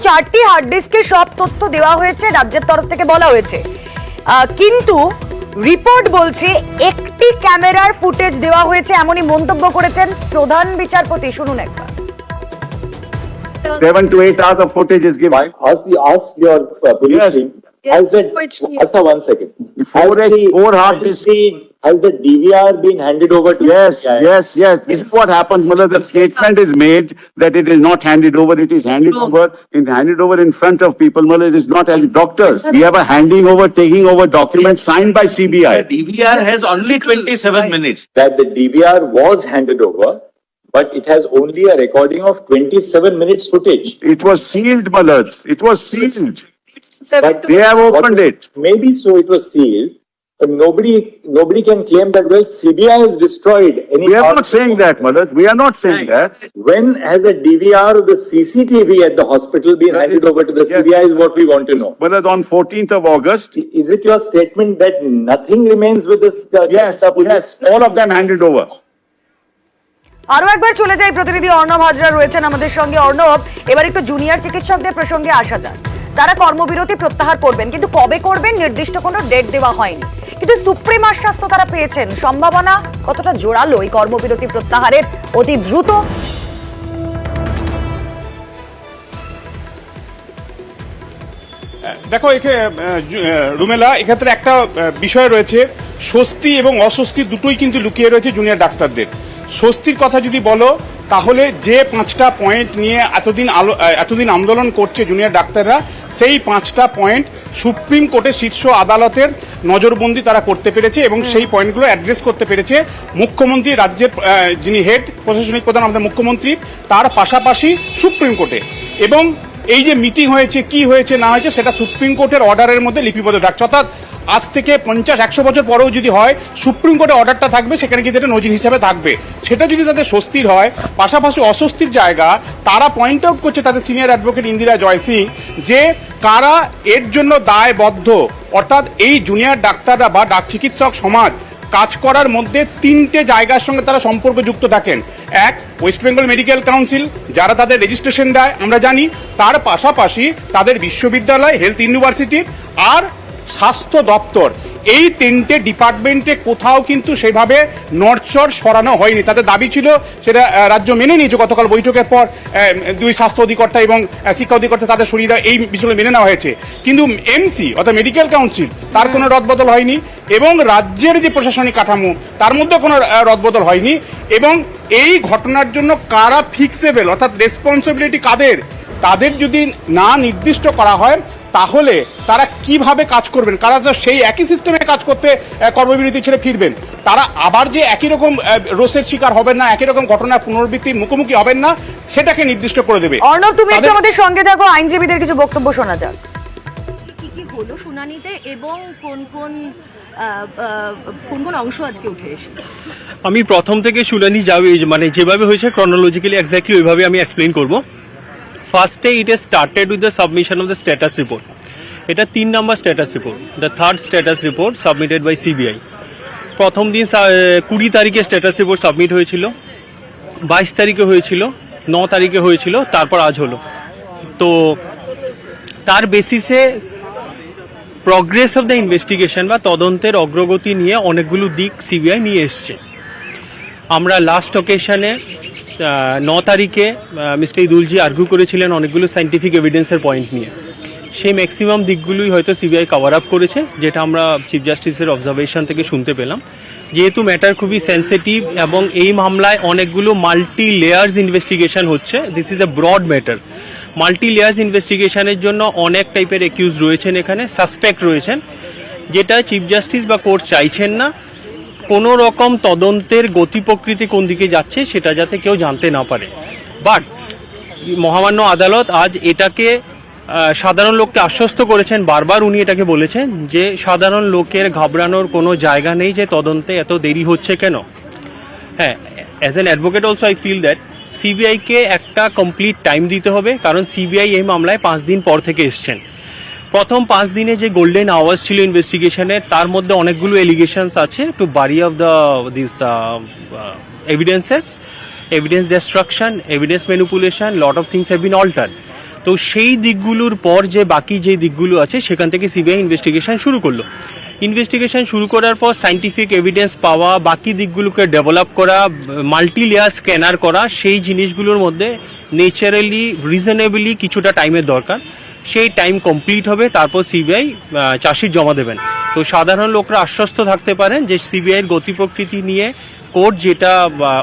4টি হার্ড ডিস্কে সব তথ্য দেওয়া হয়েছে, রাজ্যের তরফ থেকে বলা হয়েছে, কিন্তু রিপোর্ট বলছে একটি ক্যামেরার ফুটেজ দেওয়া হয়েছে, এমনই মন্তব্য করেছেন প্রধান বিচারপতি। শুনুন একবার। 7 to 8 hours of footage is given. Ask your police Yes. team. Has that? Ask her 1 second. Four hard disks. Has the DVR been handed over to? Yes. This is what happens. Mother, the statement is made that it is not handed over. It is handed over in front of people. Mother, it is not as doctors. We have a handing over, taking over documents signed by CBI. DVR has only 27 minutes. That the DVR was handed over, but it has only a recording of 27 minutes footage. It was sealed, Mother. It was sealed. But They have opened it. Maybe so. It was sealed. But nobody can claim that, well, CBI has destroyed any. We are part not of saying it. that, Mother. We are not saying that. When has the DVR of the CCTV at the hospital been handed over to the Yes. CBI is what we want to know. Mother, on 14th of August, Is it your statement that nothing remains with this? yes, all of them handed over. আরো একবার চলে যাই, প্রতিনিধি অর্ণব হাজরা রয়েছেন আমাদের সঙ্গে। অর্ণব, এবার একটু জুনিয়র চিকিৎসকদের প্রসঙ্গে আসা যাক। তারা কর্মবিরতি প্রত্যাহার করবেন, কিন্তু কবে করবেন নির্দিষ্ট কোনো ডেট দেওয়া হয়নি, কিন্তু সুপ্রিম আশ্বাস তো তারা পেয়েছেন। সম্ভাবনা কতটা জোরালো এই কর্মবিরতি প্রত্যাহারের অতি দ্রুত? দেখো, রুমেলা, এক্ষেত্রে একটা বিষয় রয়েছে, স্বস্তি এবং অস্বস্তি দুটোই কিন্তু লুকিয়ে রয়েছে জুনিয়র ডাক্তারদের। স্বস্তির কথা যদি বলো, তাহলে যে 5টা পয়েন্ট নিয়ে এতদিন আন্দোলন করছে জুনিয়র ডাক্তাররা, সেই 5টা পয়েন্ট সুপ্রিম কোর্টের শীর্ষ আদালতের নজরবন্দি তারা করতে পেরেছে এবং সেই পয়েন্টগুলো অ্যাড্রেস করতে পেরেছে মুখ্যমন্ত্রী, রাজ্যের যিনি হেড প্রশাসনিক প্রধান আমাদের মুখ্যমন্ত্রী, তার পাশাপাশি সুপ্রিম কোর্টে। এবং এই যে মিটিং হয়েছে, কি হয়েছে না হয়েছে, সেটা সুপ্রিম কোর্টের অর্ডারের মধ্যে লিপিবদ্ধ থাকছে। অর্থাৎ আজ থেকে 50-100 বছর পরেও যদি হয়, সুপ্রিম কোর্টের অর্ডারটা থাকবে, সেখানে কিন্তু এটা নজির হিসাবে থাকবে। সেটা যদি তাদের স্বস্তির হয়, পাশাপাশি অস্বস্তির জায়গা তারা পয়েন্ট আউট করছে তাদের সিনিয়র অ্যাডভোকেট ইন্দিরা জয়সিং, যে কারা এর জন্য দায়বদ্ধ। অর্থাৎ এই জুনিয়র ডাক্তাররা বা চিকিৎসক সমাজ কাজ করার মধ্যে 3টে জায়গার সঙ্গে তারা সম্পর্কযুক্ত থাকেন। এক, ওয়েস্ট বেঙ্গল মেডিকেল কাউন্সিল, যারা তাদের রেজিস্ট্রেশন দেয় আমরা জানি, তার পাশাপাশি তাদের বিশ্ববিদ্যালয়, হেলথ ইউনিভার্সিটি আর স্বাস্থ্য দপ্তর। এই 3টে ডিপার্টমেন্টে কোথাও কিন্তু সেভাবে নড়চড় সরানো হয়নি। তাদের দাবি ছিল, সেটা রাজ্য মেনে নিয়েছে। গতকাল বৈঠকের পর 2 স্বাস্থ্য অধিকর্তা এবং শিক্ষা অধিকর্তা তাদের সরিয়ে দেওয়া, এই বিষয়গুলো মেনে নেওয়া হয়েছে। কিন্তু এমসি অর্থাৎ মেডিকেল কাউন্সিল, তার কোনো রদবদল হয়নি এবং রাজ্যের যে প্রশাসনিক কাঠামো, তার মধ্যে কোনো রদবদল হয়নি। এবং এই ঘটনার জন্য কারা ফিক্সেবল, অর্থাৎ রেসপন্সিবিলিটি কাদের, তাদের যদি না নির্দিষ্ট করা হয়, তাহলে তারা কিভাবে কাজ করবেন, কারা তো সেই একই সিস্টেমে কাজ করতে কর্মবিরতি ছেড়ে ফিরবেন, তারা আবার যে একই রকম রোষের শিকার হবেন না, একই রকম ঘটনার পুনরাবৃত্তির মুখোমুখি হবেন না, সেটাকে নির্দিষ্ট করে দেবে। অর্ণব, তুমি একটু আমাদের সঙ্গে থাকো, আইনজীবীদের কিছু বক্তব্য শোনা যাক। কি হলো শুনানিতে এবং কোন কোন অংশ আজকে উঠে এসেছে? আমি প্রথম থেকে শুনানি যাবে, মানে যেভাবে হয়েছে ক্রনোলজিক্যালি এক্স্যাক্টলি ওইভাবে আমি এক্সপ্লেইন করব। ফার্স্টে it is started with the submission of the status report. এটা 3 number status report, the 3rd status report submitted by CBI. প্রথম দিন 20 তারিখে স্ট্যাটাস রিপোর্ট সাবমিট হয়েছিল, 22 তারিখে হয়েছিল, 9 তারিখে হয়েছিল, তারপর আজ হলো। তো তার বেসিসে প্রগ্রেস অফ দ্য ইনভেস্টিগেশন বা তদন্তের অগ্রগতি নিয়ে অনেকগুলো দিক সিবিআই নিয়ে এসছে। আমরা লাস্ট অকেশনে 9 তারিখে মিস্টার ইদুলজি আর্গু করেছিলেন অনেকগুলো সাইন্টিফিক এভিডেন্সের পয়েন্ট নিয়ে। সেই ম্যাক্সিমাম দিকগুলোই হয়তো সিবিআই কভার আপ করেছে, যেটা আমরা চিফ জাস্টিসের অবজারভেশন থেকে শুনতে পেলাম। যেহেতু ম্যাটার খুবই সেন্সিটিভ এবং এই মামলায় অনেকগুলো মাল্টি লেয়ার্স ইনভেস্টিগেশন হচ্ছে, this is a broad matter. Multi layers ইনভেস্টিগেশনের জন্য অনেক টাইপের অ্যাকিউজ রয়েছেন, এখানে সাসপেক্ট রয়েছেন, যেটা চিফ জাস্টিস বা কোর্ট চাইছেন না কোনো রকম তদন্তের গতি প্রকৃতি কোন দিকে যাচ্ছে সেটা যাতে কেউ জানতে না পারে। বাট মহামান্য আদালত আজ এটাকে সাধারণ লোককে আশ্বস্ত করেছেন, বারবার উনি এটাকে বলেছেন যে সাধারণ লোকের ঘাবড়ানোর কোনো জায়গা নেই, যে তদন্তে এত দেরি হচ্ছে কেন। হ্যাঁ, as an advocate also I feel that সিবিআইকে একটা কমপ্লিট টাইম দিতে হবে, কারণ সিবিআই এই মামলায় 5 দিন পর থেকে এসছেন। প্রথম 5 দিনে যে গোল্ডেন আওয়ার্স ছিল ইনভেস্টিগেশনের, তার মধ্যে অনেকগুলো এলিগেশনস আছে to bury of the this evidences, evidence destruction, evidence manipulation, lot of things have been altered. তো সেই দিকগুলোর পর যে বাকি যে দিকগুলো আছে সেখান থেকে সিবিআই ইনভেস্টিগেশন শুরু করলো। ইনভেস্টিগেশন শুরু করার পর সায়েন্টিফিক এভিডেন্স পাওয়া, বাকি দিকগুলোকে ডেভেলপ করা, মাল্টি লেয়ার স্ক্যানার করা, সেই জিনিসগুলোর মধ্যে ন্যাচারালি রিজনেবলি কিছুটা টাইমের দরকার। সেই টাইম কমপ্লিট হবে, তারপর সিবিআই চার্জশিট জমা দেবেন। তো সাধারণ লোকরা আশ্বস্ত থাকতে পারেন যে সিবিআইয়ের গতি প্রকৃতি নিয়ে কোর্ট যেটা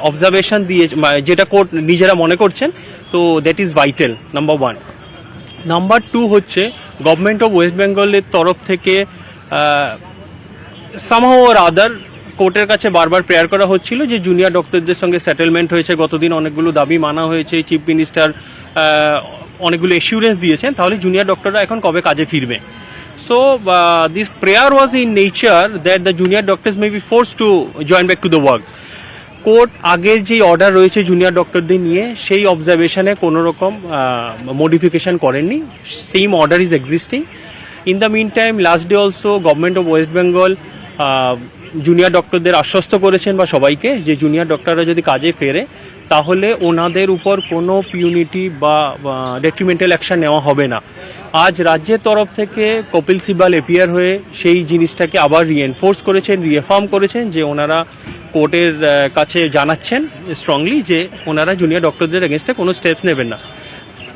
অবজারভেশন দিয়ে, যেটা কোর্ট নিজেরা মনে করছেন, তো that is vital, number 1। Number 2 হচ্ছে গভর্নমেন্ট অফ ওয়েস্ট বেঙ্গলের তরফ থেকে সামহাউ অর আদার কোর্টের কাছে বারবার প্রেয়ার করা হচ্ছিল যে জুনিয়র ডক্টরদের সঙ্গে সেটেলমেন্ট হয়েছে, গতদিন অনেকগুলো দাবি মানা হয়েছে, চিফ মিনিস্টার অনেকগুলো এসিউরেন্স দিয়েছেন, তাহলে জুনিয়র ডক্টররা এখন কবে কাজে ফিরবে। So this prayer was in nature that the junior doctors may be force to join back to the work. Court আগের যে অর্ডার রয়েছে জুনিয়র ডক্টরদের নিয়ে, সেই অবজারভেশনে কোনো রকম মডিফিকেশন করেননি, same order is existing. In the meantime last day also government of West Bengal junior ডক্টরদের আশ্বস্ত করেছেন বা সবাইকে যে জুনিয়র ডক্টররা যদি কাজে ফেরে তাহলে ওনাদের উপর কোনো পিউনিটি বা ডেট্রিমেন্টাল অ্যাকশন নেওয়া হবে না। আজ রাজ্যের তরফ থেকে কপিল সিবাল এপিয়ার হয়ে সেই জিনিসটাকে আবার রিএনফোর্স করেছেন, রিএফার্ম করেছেন যে ওনারা কোর্টের কাছে জানাচ্ছেন স্ট্রংলি যে ওনারা জুনিয়র ডক্টরদের এগেনস্টে কোনো স্টেপস নেবেন না।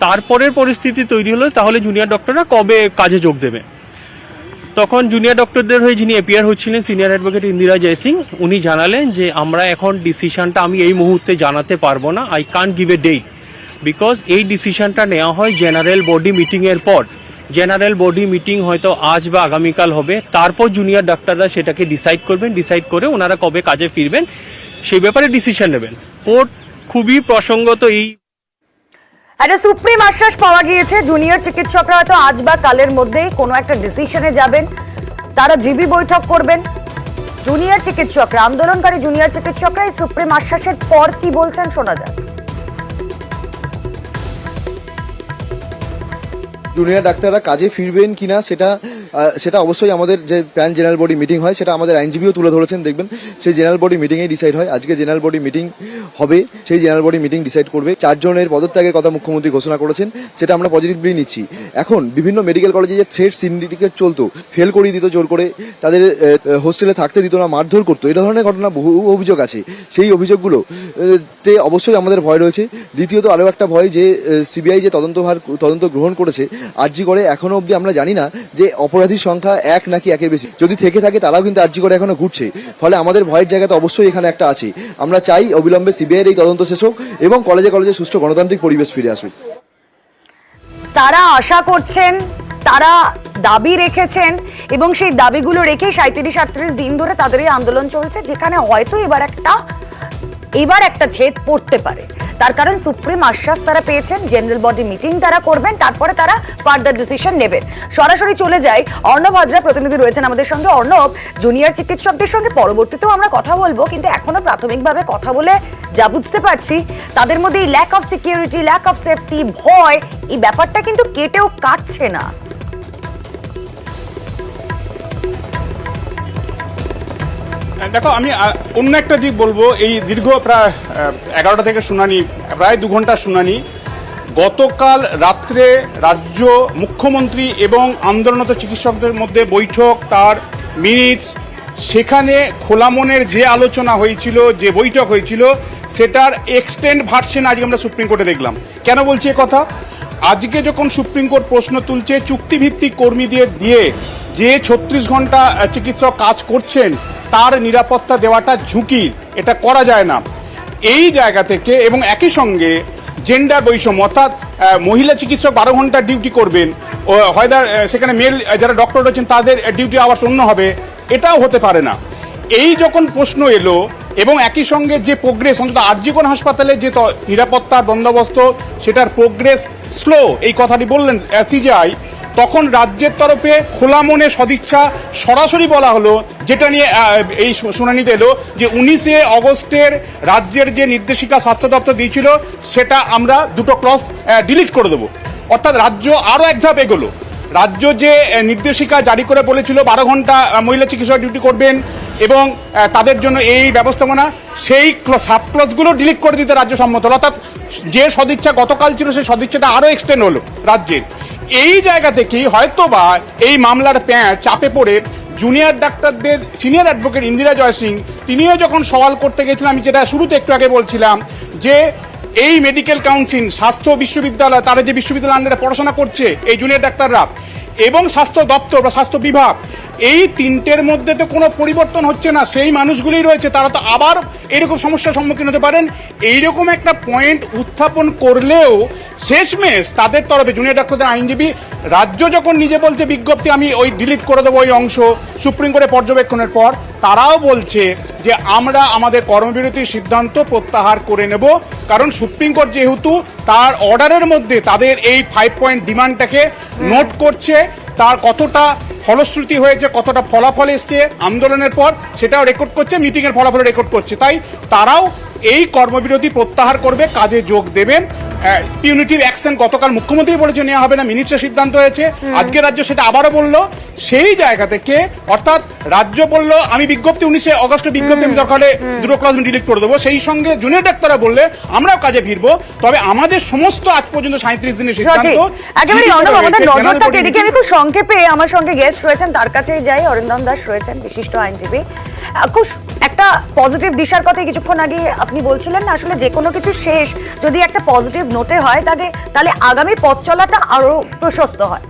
তারপরের পরিস্থিতি তৈরি হলো তাহলে জুনিয়র ডক্টররা কবে কাজে যোগ দেবে। তখন জুনিয়র ডক্টরদের হয়ে যিনি এপিয়ার হচ্ছিলেন সিনিয়র অ্যাডভোকেট ইন্দিরা জয়সিং, উনি জানালেন যে আমরা এখন ডিসিশনটা আমি এই মুহূর্তে জানাতে পারবো না, I can't give a date, because এই ডিসিশনটা নেওয়া হয় জেনারেল বডি মিটিংয়ের পর। জেনারেল বডি মিটিং হয়তো আজ বা আগামীকাল হবে, তারপর জুনিয়র ডাক্তাররা সেটাকে ডিসাইড করবেন, ডিসাইড করে ওনারা কবে কাজে ফিরবেন সেই ব্যাপারে ডিসিশন নেবেন। কোর্ট খুবই প্রসঙ্গত এই একটা সুপ্রিম আশ্বাস পাওয়া গিয়েছে জুনিয়র চিকিৎসকরা হয়তো আজ বা কালের মধ্যেই কোনো একটা ডিসিশনে যাবেন, তারা জিবি বৈঠক করবেন। জুনিয়র চিকিৎসকরা, আন্দোলনকারী জুনিয়র চিকিৎসকরা এই সুপ্রিম আশ্বাসের পর কি বলছেন শোনা যায়। জুনিয়র ডাক্তাররা কাজে ফিরবেন কিনা সেটা অবশ্যই আমাদের যে প্যান জেনারেল বডি মিটিং হয় সেটা আমাদের আইনজীবীও তুলে ধরেছেন, দেখবেন সেই জেনারেল বডি মিটিংয়ে ডিসাইড হয়। আজকে জেনারেল বডি মিটিং হবে, সেই জেনারেল বডি মিটিং ডিসাইড করবে। 4 জনের পদত্যাগের কথা মুখ্যমন্ত্রী ঘোষণা করেছেন, সেটা আমরা পজিটিভলি নিচ্ছি। এখন বিভিন্ন মেডিকেল কলেজে যে থ্রেড সিন্ডিকেট চলতো, ফেল করিয়ে দিত জোর করে, তাদের হোস্টেলে থাকতে দিত না, মারধর করতো, এই ধরনের ঘটনা বহু অভিযোগ আছে। সেই অভিযোগগুলোতে অবশ্যই আমাদের ভয় রয়েছে। দ্বিতীয়ত আরও একটা ভয় যে সিবিআই যে তদন্ত গ্রহণ করেছে আরজি করে, এখনো অবধি আমরা জানি না যে অপরাধীর সংখ্যা 1 নাকি 1-এর বেশি। যদি থেকে থাকে তারাও কিন্তু আরজি করে এখনো ঘুরছে, ফলে আমাদের ভয়ের জায়গা তো অবশ্যই এখানে একটা আছে। আমরা চাই অবিলম্বে সিবিআইয়ের এই তদন্ত শেষ হোক এবং কলেজে কলেজে সুষ্ঠু গণতান্ত্রিক পরিবেশ ফিরে আসুক। তারা আশা করছেন, তারা দাবি রেখেছেন এবং সেই দাবিগুলো রেখে 37-38 দিন ধরে তাদের এই আন্দোলন চলছে, যেখানে হয়তো এবার একটা ছেদ পড়তে পারে। তার কারণ সুপ্রিম আশ্বাস তারা পেয়েছেন, জেনারেল বডি মিটিং তারা করবেন, তারপরে তারা ফার্দার ডিসিশন নেবেন। সরাসরি চলে যাই, অর্ণব হাজরা প্রতিনিধি রয়েছেন আমাদের সঙ্গে। অর্ণব, জুনিয়র চিকিৎসকদের সঙ্গে পরবর্তীতেও আমরা কথা বলবো, কিন্তু এখনো প্রাথমিকভাবে কথা বলে যা বুঝতে পারছি তাদের মধ্যে এই lack of security, lack of safety, ভয়, এই ব্যাপারটা কিন্তু কেটেও কাটছে না। দেখো, আমি অন্য একটা দিক বলবো। এই দীর্ঘ প্রায় 11টা থেকে শুনানি, প্রায় 2 ঘন্টার শুনানি। গতকাল রাত্রে রাজ্য মুখ্যমন্ত্রী এবং আন্দোলনরত চিকিৎসকদের মধ্যে বৈঠক, তার মিনিটস, সেখানে খোলা মনের যে আলোচনা হয়েছিল, যে বৈঠক হয়েছিল, সেটার এক্সটেন্ড ভার্সন আজকে আমরা সুপ্রিম কোর্টে দেখলাম। কেন বলছি এ কথা? আজকে যখন সুপ্রিম কোর্ট প্রশ্ন তুলছে চুক্তিভিত্তিক কর্মীদের দিয়ে যে 36 ঘন্টা চিকিৎসক কাজ করছেন তার নিরাপত্তা দেওয়াটা ঝুঁকি, এটা করা যায় না, এই জায়গা থেকে, এবং একই সঙ্গে জেন্ডার বৈষম্য, অর্থাৎ মহিলা চিকিৎসক 12 ঘন্টা ডিউটি করবেন, হয়তো সেখানে মেল যারা ডক্টর রয়েছেন তাদের ডিউটি আওয়ার্স অন্য হবে, এটাও হতে পারে না। এই যখন প্রশ্ন এলো এবং একই সঙ্গে যে প্রোগ্রেস, অন্তত আরজি কোন হাসপাতালে যে নিরাপত্তার বন্দোবস্ত, সেটার প্রোগ্রেস স্লো, এই কথাটি বললেন সিজিআই, তখন রাজ্যের তরফে খোলা মনে সদিচ্ছা সরাসরি বলা হলো, যেটা নিয়ে এই শুনানিতে এলো, যে 19শে অগস্টের রাজ্যের যে নির্দেশিকা স্বাস্থ্য দপ্তর দিয়েছিল সেটা আমরা 2 ক্লজ ডিলিট করে দেবো। অর্থাৎ রাজ্য আরও এক ধাপ এগোলো। রাজ্য যে নির্দেশিকা জারি করে বলেছিল 12 ঘন্টা মহিলা চিকিৎসক ডিউটি করবেন, এবং তাদের জন্য এই ব্যবস্থাপনা সেই সাব ক্লজগুলো ডিলিট করে দিতে রাজ্য সম্মত হলো। অর্থাৎ যে সদিচ্ছা গতকাল ছিল সেই সদিচ্ছাটা আরো এক্সটেন্ড হলো রাজ্যের। এই জায়গা থেকেই হয়তোবা এই মামলার চাপে পড়ে জুনিয়র ডাক্তারদের সিনিয়র অ্যাডভোকেট ইন্দিরা জয় সিং তিনিও যখন সওয়াল করতে গেছিলেন, আমি যেটা শুরুতে একটু আগে বলছিলাম যে এই মেডিকেল কাউন্সিল, স্বাস্থ্য বিশ্ববিদ্যালয়, তারা যে বিশ্ববিদ্যালয় আন্ডারে পড়াশোনা করছে এই জুনিয়র ডাক্তাররা, এবং স্বাস্থ্য দপ্তর বা স্বাস্থ্য বিভাগ, এই তিনটের মধ্যে তো কোনো পরিবর্তন হচ্ছে না। সেই মানুষগুলোই রয়েছে, তারা তো আবার এরকম সমস্যার সম্মুখীন হতে পারেন। এইরকম একটা পয়েন্ট উত্থাপন করলেও শেষমেশ তাদের তরফে জুনিয়র ডাক্তারদের আইনজীবী, রাজ্য যখন নিজে বলছে বিজ্ঞপ্তি আমি ওই ডিলিট করে দেবো ওই অংশ সুপ্রিম কোর্টে পর্যবেক্ষণের পর, তারাও বলছে যে আমরা আমাদের কর্মবিরতির সিদ্ধান্ত প্রত্যাহার করে নেব, কারণ সুপ্রিম কোর্ট যেহেতু তার অর্ডারের মধ্যে তাদের এই 5 পয়েন্ট ডিমান্ডটাকে নোট করছে, তার কতটা ফলশ্রুতি হয়েছে, কতটা ফলাফল এসছে আন্দোলনের পর সেটাও রেকর্ড করছে, মিটিং এর ফলাফল রেকর্ড করছে। তাই তারাও এই কর্মবিরতি প্রত্যাহার করবে, কাজে যোগ দেবে। পিউনিটিভ অ্যাকশন গতকাল মুখ্যমন্ত্রী বলেছে নেওয়া হবে না, মিনিটসের সিদ্ধান্ত হয়েছে, আজকে রাজ্য সেটা আবারও বললো। সেই জায়গা থেকে অর্থাৎ রাজ্য বললো আমি বিজ্ঞপ্তি 19 অগস্ট বিজ্ঞপ্তি আমি দরকার হলে দুটো ক্লাস ডিলিট করে দেবো, সেই সঙ্গে জুনিয়র ডাক্তাররা বললে আমরাও কাজে ফিরবো, তবে আমাদের সমস্ত আজ পর্যন্ত 37 দিনের সিদ্ধান্ত একেবারে অর্ণব, আমাদের নজর থাকে এদিকে। আমি খুব সংক্ষেপে, আমার সঙ্গে গেস্ট রয়েছেন, তার কাছেই যাই। অরিন্দম দাস রয়েছেন, বিশিষ্ট আইনজীবী। খুব একটা পজিটিভ দিশার কথা কিছুক্ষণ আগে আপনি বলছিলেন না, আসলে যে কোনো কিছু শেষ যদি একটা পজিটিভ নোটে হয় তাহলে আগামী পথ চলাটা আরো প্রশস্ত হয়।